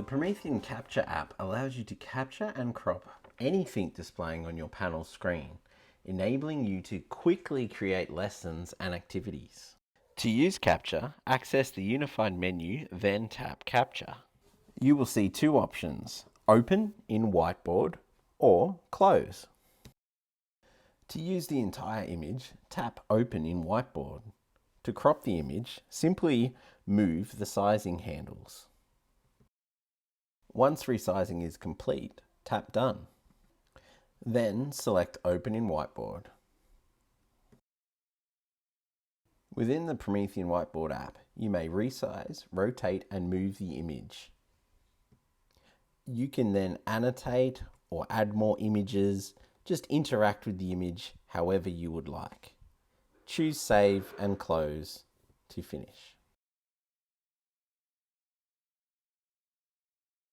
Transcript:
The Promethean Capture app allows you to capture and crop anything displaying on your panel screen, enabling you to quickly create lessons and activities. To use Capture, access the unified menu, then tap Capture. You will see two options: Open in Whiteboard or Close. To use the entire image, tap Open in Whiteboard. To crop the image, simply move the sizing handles. Once resizing is complete, tap Done. Then select Open in Whiteboard. Within the Promethean Whiteboard app, you may resize, rotate, and move the image. You can then annotate or add more images, just interact with the image however you would like. Choose Save and Close to finish.